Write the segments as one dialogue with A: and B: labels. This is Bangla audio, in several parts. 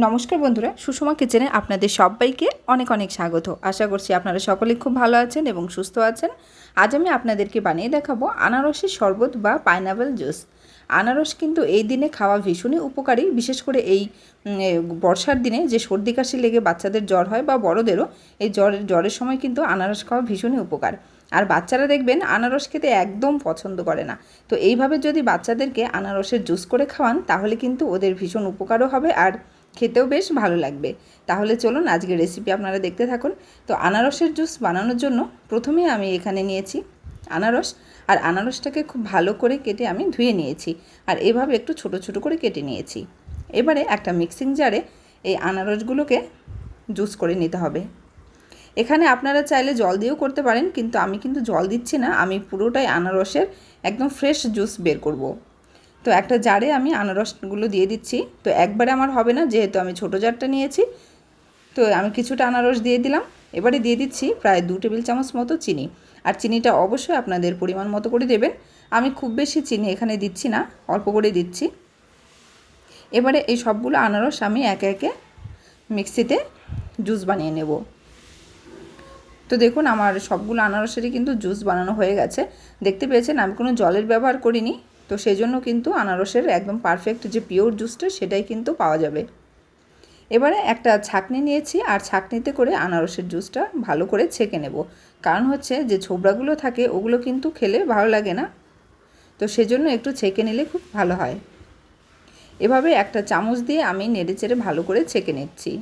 A: নমস্কার বন্ধুরা, সুষমা কিচেনে আপনাদের সবাইকে অনেক অনেক স্বাগত। আশা করছি আপনারা সকলেই খুব ভালো আছেন এবং সুস্থ আছেন। আজ আমি আপনাদেরকে বানিয়ে দেখাবো আনারসের শরবত বা পাইনাপেল জুস। আনারস কিন্তু এই দিনে খাওয়া ভীষণই উপকারী, বিশেষ করে এই বর্ষার দিনে যে সর্দি কাশি লেগে বাচ্চাদের জ্বর হয় বা বড়দেরও এই জ্বরের সময় কিন্তু আনারস খাওয়া ভীষণই উপকার। আর বাচ্চারা দেখবেন আনারস খেতে একদম পছন্দ করে না। তো এইভাবে যদি বাচ্চাদেরকে আনারসের জুস করে খাওয়ান তাহলে কিন্তু ওদের ভীষণ উপকারও হবে আর খেতেও বেশ ভালো লাগবে। তাহলে চলুন আজকের রেসিপি আপনারা দেখতে থাকুন। তো আনারসের জুস বানানোর জন্য প্রথমে আমি এখানে নিয়েছি আনারস, আর আনারসটাকে খুব ভালো করে কেটে আমি ধুয়ে নিয়েছি আর এভাবে একটু ছোট ছোট করে কেটে নিয়েছি। এবারে একটা মিক্সিং জারে এই আনারসগুলোকে জুস করে নিতে হবে। এখানে আপনারা চাইলে জল দিয়েও করতে পারেন, কিন্তু আমি কিন্তু জল দিচ্ছি না, আমি পুরোটাই আনারসের একদম ফ্রেশ জুস বের করব। তো একটা জারে আমি আনারসগুলো দিয়ে দিচ্ছি। তো একবারে আমার হবে না, যেহেতু আমি ছোটো জারটা নিয়েছি। তো আমি কিছুটা আনারস দিয়ে দিলাম। এবারে দিয়ে দিচ্ছি প্রায় 2 টেবিল চামচ মতো চিনি, আর চিনিটা অবশ্যই আপনাদের পরিমাণ মতো করে দেবেন। আমি খুব বেশি চিনি এখানে দিচ্ছি না, অল্প করে দিচ্ছি। এবারে এই সবগুলো আনারস আমি একে একে মিক্সিতে জুস বানিয়ে নেব। তো দেখুন আমার সবগুলো আনারসেরই কিন্তু জুস বানানো হয়ে গেছে। দেখতে পেয়েছেন আমি কোনো জলের ব্যবহার করিনি, তো সেই জন্য কিন্তু আনারসের একদম পারফেক্ট যে পিওর জুসটা সেটাই কিন্তু পাওয়া যাবে। এবারে একটা ছাঁকনি নিয়েছি, আর ছাঁকনিতে করে আনারসের জুসটা ভালো করে ছেঁকে নেব। কারণ হচ্ছে যে ছোবড়াগুলো থাকে ওগুলো কিন্তু খেলে ভালো লাগে না, তো সেজন্য একটু ছেঁকে নিলে খুব ভালো হয়। এভাবে একটা চামচ দিয়ে আমি নেড়েচেড়ে ভালো করে ছেঁকে নিচ্ছি।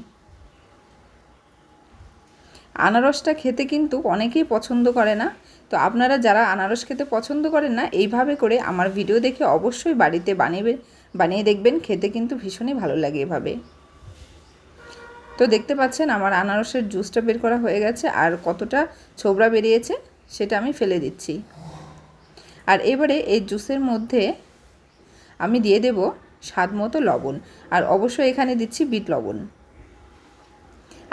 A: আনারসটা খেতে কিন্তু অনেকেই পছন্দ করে না, তো আপনারা যারা আনারস খেতে পছন্দ করেন না এইভাবে করে আমার ভিডিও দেখে অবশ্যই বাড়িতে বানিয়ে দেখবেন, খেতে কিন্তু ভীষণই ভালো লাগে এভাবে। তো দেখতে পাচ্ছেন আমার আনারসের জুসটা বের করা হয়ে গেছে, আর কতটা ছোবড়া বেরিয়েছে সেটা আমি ফেলে দিচ্ছি। আর এবারে এই জুসের মধ্যে আমি দিয়ে দেব স্বাদ মতো লবণ, আর অবশ্যই এখানে দিচ্ছি বিট লবণ।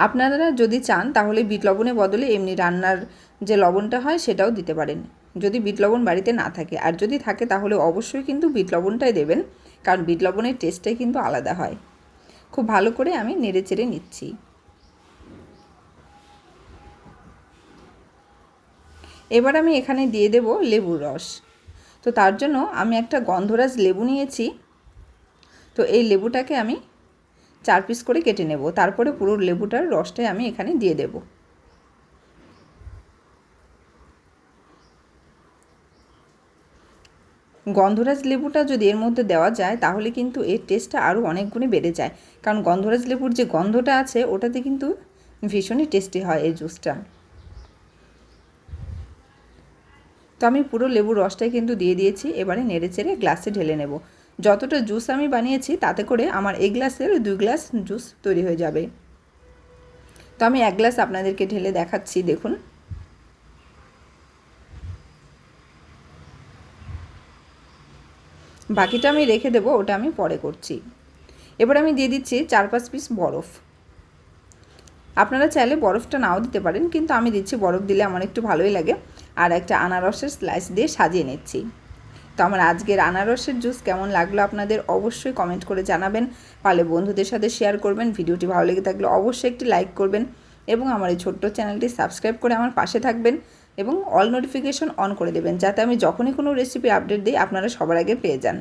A: আপনারা যদি চান তাহলে বিট লবণের বদলে এমনি রান্নার যে লবণটা হয় সেটাও দিতে পারেন, যদি বিট লবণ বাড়িতে না থাকে। আর যদি থাকে তাহলে অবশ্যই কিন্তু বিট লবণটাই দেবেন, কারণ বিট লবণের টেস্টটাই কিন্তু আলাদা হয়। খুব ভালো করে আমি নেড়েচেড়ে নিচ্ছি। এবার আমি এখানে দিয়ে দেব লেবুর রস। তো তার জন্য আমি একটা গন্ধরাজ লেবু নিয়েছি। তো এই লেবুটাকে আমি 4 পিস করে কেটে নেব, তারপরে পুরো লেবুটার রসটাই আমি এখানে দিয়ে দেব। গন্ধরাজ লেবুটা যদি এর মধ্যে দেওয়া যায় তাহলে কিন্তু এর টেস্টটা আরও অনেক গুণে বেড়ে যায়, কারণ গন্ধরাজ লেবুর যে গন্ধটা আছে ওটাতে কিন্তু ভীষণই টেস্টি হয় এই জুসটা। তো আমি পুরো লেবুর রসটাই কিন্তু দিয়ে দিয়েছি। এবারে নেড়েচেড়ে গ্লাসে ঢেলে নেব। যতটা জুস আমি বানিয়েছি তাতে করে আমার এই গ্লাসের 2 গ্লাস জুস তৈরি হয়ে যাবে। তো আমি 1 গ্লাস আপনাদেরকে ঢেলে দেখাচ্ছি, দেখুন। বাকিটা আমি রেখে দেবো, ওটা আমি পরে করছি। এবার আমি দিয়ে দিচ্ছি 4-5 পিস বরফ। আপনারা চাইলে বরফটা নাও দিতে পারেন, কিন্তু আমি দিচ্ছি, বরফ দিলে আমার একটু ভালোই লাগে। আর একটা আনারসের স্লাইস দিয়ে সাজিয়ে নিচ্ছি। তো আমার আজকের আনারসের জুস কেমন লাগলো আপনাদের অবশ্যই কমেন্ট করে জানাবেন, পারলে বন্ধুদের সাথে শেয়ার করবেন। ভিডিওটি ভালো লেগে থাকলে অবশ্যই একটি লাইক করবেন এবং আমার এই ছোট্ট চ্যানেলটি সাবস্ক্রাইব করে আমার পাশে থাকবেন এবং অল নোটিফিকেশন অন করে দেবেন, যাতে আমি যখনই কোনো রেসিপি আপডেট দিই আপনারা সবার আগে পেয়ে যান।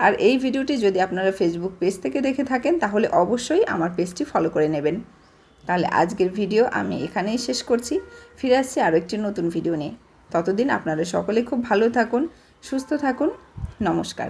A: আর এই ভিডিওটি যদি আপনারা ফেসবুক পেজ থেকে দেখে থাকেন তাহলে অবশ্যই আমার পেজটি ফলো করে নেবেন। তাহলে আজকের ভিডিও আমি এখানেই শেষ করছি। ফিরে আসছি আরও একটি নতুন ভিডিও নিয়ে। ততদিন আপনারা সকলে খুব ভালো থাকুন, সুস্থ থাকুন। নমস্কার।